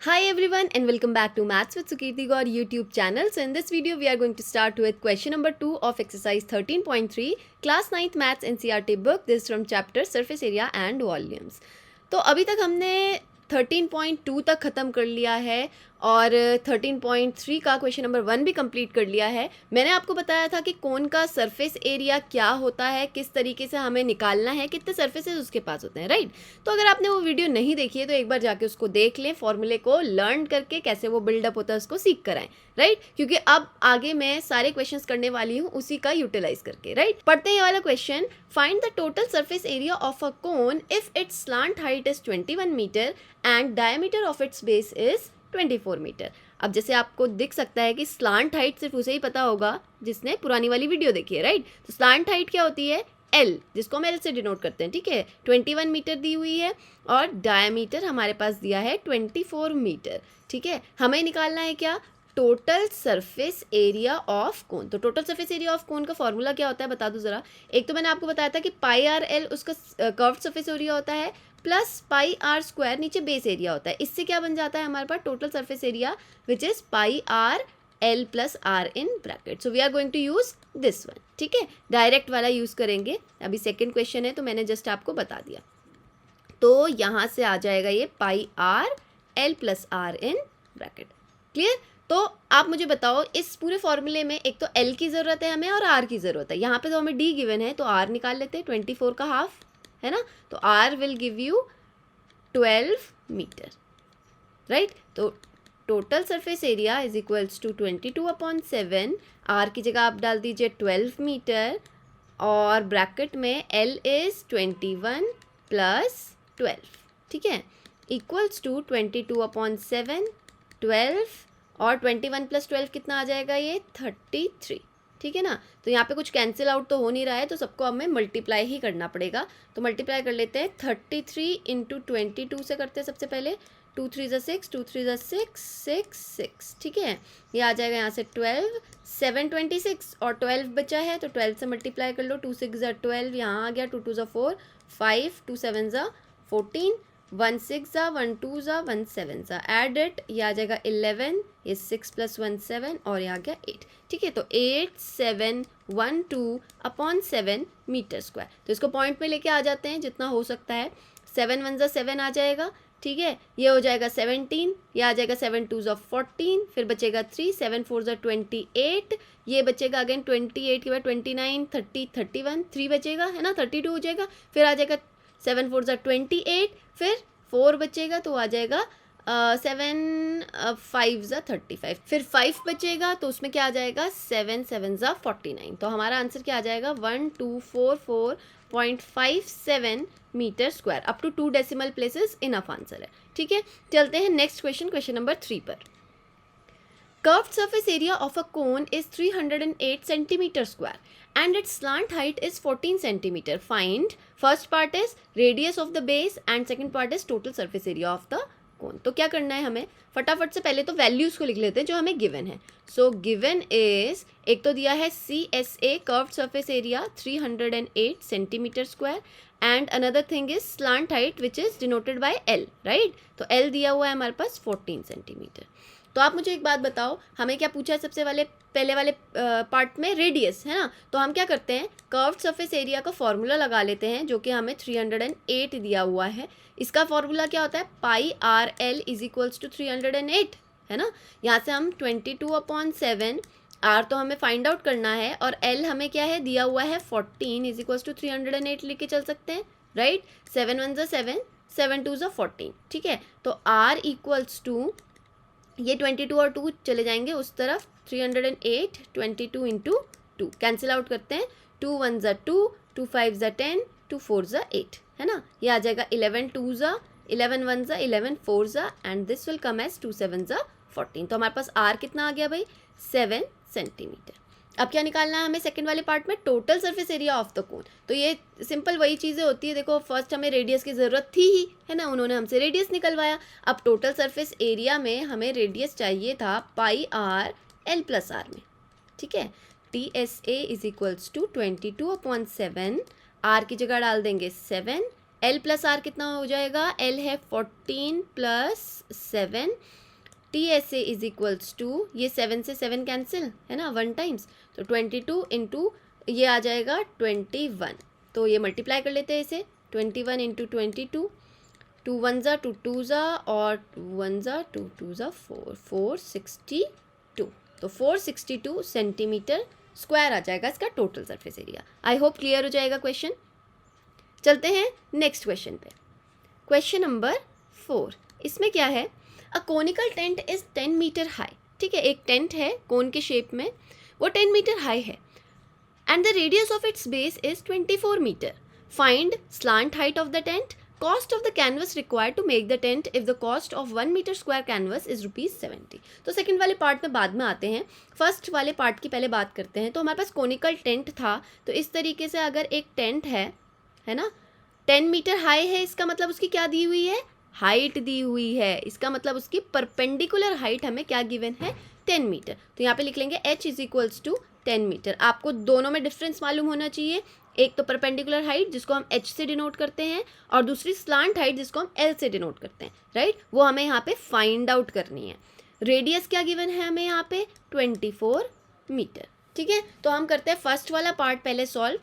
Hi everyone and welcome back to Maths with Sukirti Gaur YouTube channel. So in this video we are going to start with question number 2 of exercise 13.3 class 9th Maths NCERT book. This is from chapter surface area and volumes. तो अभी तक हमने 13.2 तक ख़त्म कर लिया है और 13.3 का क्वेश्चन नंबर 1 भी कंप्लीट कर लिया है. मैंने आपको बताया था कि कोन का सरफेस एरिया क्या होता है, किस तरीके से हमें निकालना है, कितने सरफेसेस उसके पास होते हैं, राइट. तो अगर आपने वो वीडियो नहीं देखी है तो एक बार जाके उसको देख लें, फॉर्मूले को लर्न करके कैसे वो बिल्डअप होता है उसको सीख कर आएँ, राइट. क्योंकि अब आगे मैं सारे क्वेश्चंस करने वाली हूँ उसी का यूटिलाइज करके, राइट. पढ़ते हैं ये वाला question. Find the total surface area of a cone if its slant height is 21 metre and diameter of its base is 24 metre. अब जैसे आपको दिख सकता है कि स्लांट हाइट सिर्फ उसे ही पता होगा जिसने पुरानी वाली वीडियो देखी है, राइट. तो स्लांट हाइट क्या होती है? एल, जिसको हम एल से डिनोट करते हैं, ठीक है. 21 मीटर दी हुई है और डायमीटर हमारे पास दिया है 24 मीटर, ठीक है. हमें निकालना है क्या? Total surface area of cone. तो total surface area of cone का फॉर्मूला क्या होता है बता दो ज़रा. एक तो मैंने आपको बताया था कि पाई आर एल उसका कर्व्ड सरफेस एरिया होता है प्लस पाई आर स्क्वायर नीचे बेस एरिया होता है. इससे क्या बन जाता है हमारे पास total surface area which is pi R L plus r in bracket. So we are going to use this one, ठीक है. डायरेक्ट वाला यूज़ करेंगे. अभी सेकेंड क्वेश्चन है तो मैंने जस्ट आपको बता दिया. तो यहाँ से आ जाएगा ये pi R L plus r in bracket. Clear. तो आप मुझे बताओ इस पूरे फॉर्मूले में एक तो एल की ज़रूरत है हमें और आर की ज़रूरत है. यहाँ पे तो हमें डी गिवन है तो आर निकाल लेते हैं. 24 का हाफ है ना, तो r will give you 12 metre, right. तो total surface area is equals to 22/7. Are की जगह आप डाल दीजिए 12 मीटर और ब्रैकेट में एल इज़ 21 प्लस 12, ठीक है, इक्वल्स टू 22/7 12 और 21 प्लस 12 कितना आ जाएगा? ये 33, ठीक है ना. तो यहाँ पे कुछ कैंसिल आउट तो हो नहीं रहा है तो सबको हमें मल्टीप्लाई ही करना पड़ेगा. तो मल्टीप्लाई कर लेते हैं. 33 इंटू 22 से करते हैं सबसे पहले. 2 3 ज़ा 6, 2 3 ज़ा 6, 6 6, ठीक है. ये आ जाएगा यहाँ से 12, 7 26 और 12 बचा है तो 12 से मल्टीप्लाई कर लो. 2 6 ज़ा 12, यहाँ आ गया. 2 2 ज़ा 4, 5 2 7 ज़ा 14, 1 6 ज़ा 1 2 ज़ा 1 7 ज़ा. एड इट, ये आ जाएगा 11, ये 6 प्लस 1 7 और ये आ गया 8, ठीक है. तो 8712/7 मीटर स्क्वायर. तो इसको पॉइंट में लेके आ जाते हैं जितना हो सकता है. 7 1 ज़ा 7 आ जाएगा, ठीक है. ये हो जाएगा 17, ये आ जाएगा 7 2 ज़ा 14, फिर बचेगा 3, 7 4 ज़ा 28, ये बचेगा अगेन 28 के बाद 29 30 31, 3 बचेगा है ना, 32 हो जाएगा. फिर आ जाएगा 7 4 ज़ा 28, फिर 4 बचेगा तो आ जाएगा 7 5 ज़ा 35, फिर 5 बचेगा तो उसमें क्या आ जाएगा 7 7 ज़ा 49. तो हमारा आंसर क्या आ जाएगा 1244.57 metre square. Up to 2 decimal places enough answer है, ठीक है. चलते हैं नेक्स्ट क्वेश्चन, क्वेश्चन नंबर 3 पर. Curved surface area of a cone is 308 centimeter square and its slant height is 14 centimeter. Find, first part is radius of the base and second part is total surface area of the cone. तो क्या करना है हमें? फटाफट से पहले तो values को लिख लेते हैं जो हमें गिवन है. सो गिवन इज, एक तो दिया है CSA curved surface area 308 centimetre square and another thing is slant height which is denoted by L, right. तो L दिया हुआ है हमारे पास 14 सेंटीमीटर. तो आप मुझे एक बात बताओ, हमें क्या पूछा है सबसे पहले वाले पार्ट में? रेडियस, है ना. तो हम क्या करते हैं, कर्व्ड सरफेस एरिया का फॉर्मूला लगा लेते हैं जो कि हमें 308 दिया हुआ है. इसका फॉर्मूला क्या होता है? Pi are l is equals to 308, है ना. यहाँ से हम 22/7, आर तो हमें फाइंड आउट करना है और एल हमें क्या है दिया हुआ है 14 इज इक्वल्स टू 308 लेके चल सकते हैं, राइट. 7 1 ज़ा 7, 7 2 ज़ा 14, ठीक है. तो आर इक्वल्स टू, ये 22 और 2 चले जाएंगे उस तरफ, 308 22 इंटू 2 कैंसिल आउट करते हैं. 2 1 ज़ा 2, 2 5 ज़ा 10, 2 4 ज़ा 8, है ना. ये आ जाएगा 11 2 ज़ा 11 1 ज़ा 11 4 ज़ा and this will come as 2 7 ज़ा 14. तो हमारे पास आर कितना आ गया भाई? 7 सेंटीमीटर. अब क्या निकालना है हमें सेकंड वाले पार्ट में? Total surface area of the cone. तो ये सिंपल वही चीज़ें होती है. देखो फर्स्ट हमें रेडियस की ज़रूरत थी ही, है ना, उन्होंने हमसे रेडियस निकलवाया. अब टोटल सरफेस एरिया में हमें रेडियस चाहिए था pi R L plus R में, ठीक है. TSA is equals to 22/7, are की जगह डाल देंगे 7, एल प्लस आर कितना हो जाएगा, एल है 14 plus 7, T S A is equals to, ये 7 से 7 कैंसिल है ना 1 टाइम्स, तो 22 इंटू ये आ जाएगा 21, तो ये मल्टीप्लाई कर लेते हैं इसे, 21 इंटू 22, 2 1 ज़ा 2 2 ज़ा और 1 ज़ा 2 2 ज़ा 4, 462, तो 462 सेंटीमीटर स्क्वायर आ जाएगा इसका total surface area. I hope clear हो जाएगा क्वेश्चन। चलते हैं नेक्स्ट क्वेश्चन पे। क्वेश्चन नंबर 4, इसमें क्या है, a conical tent is 10 metre high. ठीक है, एक टेंट है कोन के शेप में, वो 10 मीटर हाई है and the radius of its base is 24 metre. Find slant height of the tent, cost of the canvas required to make the tent if the cost of 1 metre square canvas is ₹70। तो second वाले part में बाद में आते हैं, first वाले part की पहले बात करते हैं। तो हमारे पास कोनिकल टेंट था, तो इस तरीके से अगर एक टेंट है ना, 10 मीटर हाई है, इसका मतलब उसकी क्या दी हुई है, हाइट दी हुई है। इसका मतलब उसकी परपेंडिकुलर हाइट हमें क्या गिवन है, 10 मीटर। तो यहाँ पे लिख लेंगे h is equals to 10 metre. आपको दोनों में डिफरेंस मालूम होना चाहिए, एक तो परपेंडिकुलर हाइट जिसको हम h से डिनोट करते हैं और दूसरी स्लांट हाइट जिसको हम l से डिनोट करते हैं, राइट। वो हमें यहाँ पे फाइंड आउट करनी है। रेडियस क्या गिवन है हमें यहाँ पे, 24 मीटर। ठीक है, तो हम करते हैं फर्स्ट वाला पार्ट पहले सॉल्व।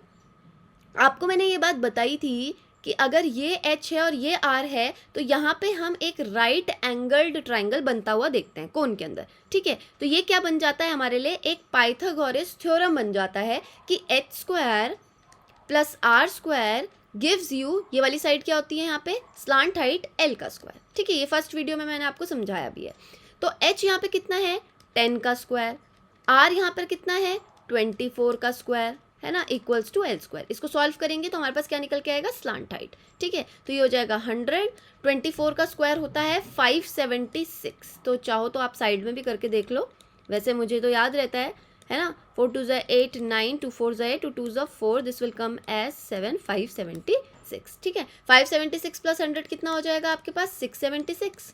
आपको मैंने ये बात बताई थी कि अगर ये h है और ये r है तो यहाँ पे हम एक राइट एंगल्ड ट्राइंगल बनता हुआ देखते हैं कोन के अंदर। ठीक है, तो ये क्या बन जाता है हमारे लिए, एक पाइथागोरस थ्योरम बन जाता है कि h square plus r square gives you, ये वाली साइड क्या होती है यहाँ पे, स्लांट हाइट l का स्क्वायर। ठीक है, ये फर्स्ट वीडियो में मैंने आपको समझाया भी है। तो h यहाँ पे कितना है, 10 का स्क्वायर, r यहाँ पर कितना है, 24 का स्क्वायर, है ना, इक्वल्स टू एल स्क्वायर। इसको सॉल्व करेंगे तो हमारे पास क्या निकल के आएगा, स्लांट हाइट। ठीक है, तो ये हो जाएगा 100, 24 का स्क्वायर होता है 576। तो चाहो तो आप साइड में भी करके देख लो, वैसे मुझे तो याद रहता है ना, 4 2 ज़ा 8 9, 2 4 ज़ा 8, 2 2 ज़ा 4, दिस विल कम एज 7, 576। ठीक है, 576 प्लस 100 कितना हो जाएगा आपके पास, 676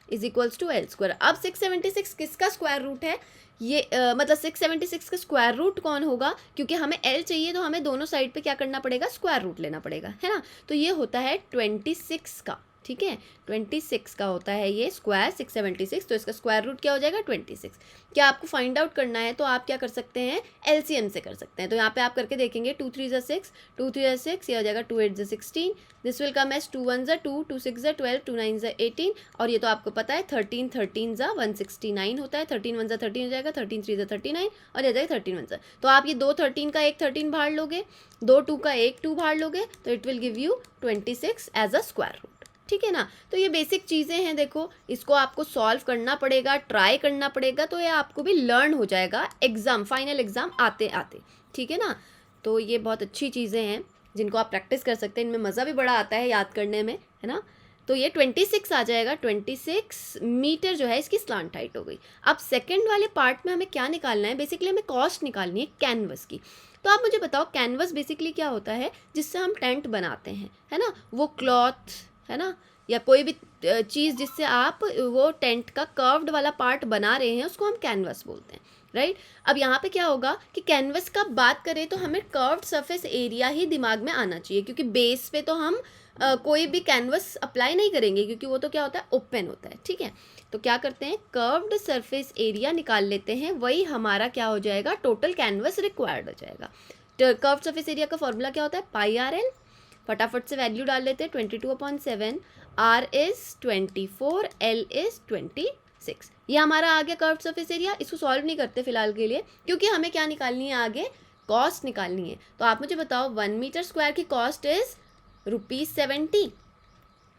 is equals to L square. अब 676 किसका स्क्वायर रूट है, ये मतलब 676 का स्क्वायर रूट कौन होगा, क्योंकि हमें एल चाहिए तो हमें दोनों साइड पे क्या करना पड़ेगा, स्क्वायर रूट लेना पड़ेगा, है ना। तो ये होता है 26 का। ठीक है, 26 का होता है ये स्क्वायर 676, तो इसका स्क्वायर रूट क्या हो जाएगा, 26। क्या आपको फाइंड आउट करना है तो आप क्या कर सकते हैं, एलसीएम से कर सकते हैं। तो यहाँ पे आप करके देखेंगे, 2 3 ज़ा 6, 2 3 ज़ा 6, ये हो जाएगा 2 8 ज़ा 16, दिस विल कम एज 2 1 ज़ा 2, 2 6 ज़ा 12, 2 9 ज़ा 18, और ये तो आपको पता है 13 13 ज़ा 169 होता है, 13 1 ज़ा 13 हो जाएगा, 13 3 ज़ा 39 और ये जाएगा 13 1 ज़ा। तो आप ये 2 13 का एक 13 बाहर लोगे, 2 2 का एक 2 बाहर लोगे, तो it will give you 26 as a square root. ठीक है ना, तो ये बेसिक चीज़ें हैं, देखो इसको आपको सॉल्व करना पड़ेगा, ट्राई करना पड़ेगा, तो ये आपको भी लर्न हो जाएगा एग्ज़ाम, फाइनल एग्ज़ाम आते आते। ठीक है ना, तो ये बहुत अच्छी चीज़ें हैं जिनको आप प्रैक्टिस कर सकते हैं, इनमें मज़ा भी बड़ा आता है याद करने में, है ना। तो ये 26 आ जाएगा, 26 मीटर जो है इसकी स्लांट हाइट हो गई। अब सेकेंड वाले पार्ट में हमें क्या निकालना है, बेसिकली हमें कॉस्ट निकालनी है कैनवस की। तो आप मुझे बताओ, कैनवस बेसिकली क्या होता है जिससे हम टेंट बनाते हैं, है ना, वो क्लॉथ है ना, या कोई भी चीज़ जिससे आप वो टेंट का कर्व्ड वाला पार्ट बना रहे हैं उसको हम कैनवस बोलते हैं, राइट। अब यहाँ पे क्या होगा कि कैनवस का बात करें तो हमें कर्व्ड सरफेस एरिया ही दिमाग में आना चाहिए, क्योंकि बेस पे तो हम कोई भी कैनवस अप्लाई नहीं करेंगे, क्योंकि वो तो क्या होता है, ओपन होता है। ठीक है, तो क्या करते हैं, कर्व्ड सरफेस एरिया निकाल लेते हैं, वही हमारा क्या हो जाएगा, टोटल कैनवस रिक्वायर्ड हो जाएगा। कर्व्ड सरफेस एरिया का फॉर्मूला क्या होता है, पाई आर एल। फटाफट से वैल्यू डाल लेते हैं, 22/7, R इज 24, L इज 26। ये हमारा आ गया कर्व्ड सरफेस एरिया। इसको सॉल्व नहीं करते फिलहाल के लिए, क्योंकि हमें क्या निकालनी है, आगे कॉस्ट निकालनी है। तो आप मुझे बताओ, 1 मीटर स्क्वायर की कॉस्ट इज ₹70।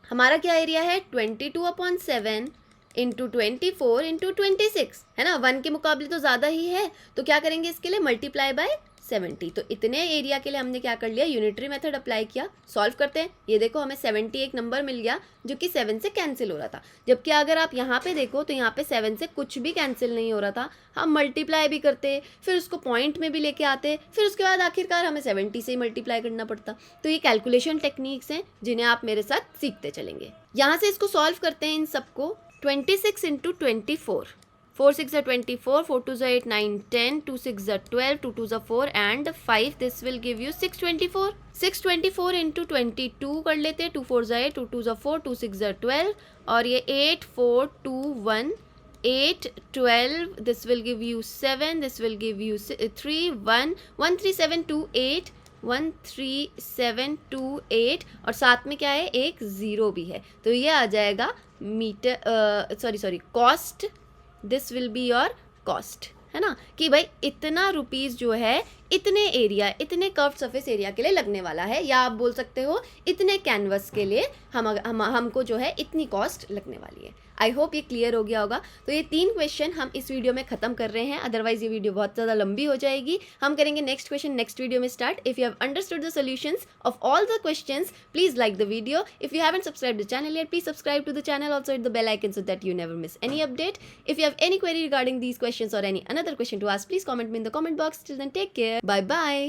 हमारा क्या एरिया है, 22/7 इंटू 24 इंटू 26, है ना, 1 के मुकाबले तो ज़्यादा ही है, तो क्या करेंगे इसके लिए, मल्टीप्लाई बाय 70। तो इतने एरिया के लिए हमने क्या कर लिया, यूनिटरी मेथड अप्लाई किया। सॉल्व करते हैं, ये देखो हमें 70 एक नंबर मिल गया जो कि 7 से कैंसिल हो रहा था, जबकि अगर आप यहाँ पे देखो तो यहाँ पे 7 से कुछ भी कैंसिल नहीं हो रहा था। हम मल्टीप्लाई भी करते, फिर उसको पॉइंट में भी लेके आते, फिर उसके बाद आखिरकार हमें 70 से ही मल्टीप्लाई करना पड़ता। तो ये कैलकुलेशन टेक्निक्स हैं जिन्हें आप मेरे साथ सीखते चलेंगे। यहाँ से इसको सॉल्व करते हैं इन सबको, 26 into 24, 4 6 are 24, 4 2 are 8 9 10, 2 6 are 12, 2 2 are 4 and 5. This will give you 624. 624 into 22 कर लेते हैं. 2 4 are 8, 2 2 are 4, 2 6 are 12 और ये 8 4 2 1 8 12. This will give you 7. This will give you 3 1 1 3 7 2 8 1 3 7 2 8 और साथ में क्या है, एक ज़ीरो भी है. तो ये आ जाएगा metre sorry cost. This will be your cost, है ना, कि भाई इतना रुपीज़ जो है इतने एरिया, इतने कर्व सरफेस एरिया के लिए लगने वाला है, या आप बोल सकते हो इतने कैनवस के लिए हमको जो है इतनी कॉस्ट लगने वाली है. आई होप ये क्लियर हो गया होगा. तो ये 3 क्वेश्चन हम इस वीडियो में ख़त्म कर रहे हैं, अदरवाइज ये वीडियो बहुत ज़्यादा लंबी हो जाएगी. हम करेंगे नेक्स्ट क्वेश्चन नेक्स्ट वीडियो में start. If you have understood the solutions of all the questions, please like the video. If you haven't subscribe the channel yet, please subscribe to the channel. Also hit the bell icon so that you never miss any update. If you have any query regarding these questions or any another question to ask, please comment me in the comment box. Till then, take care. Bye bye.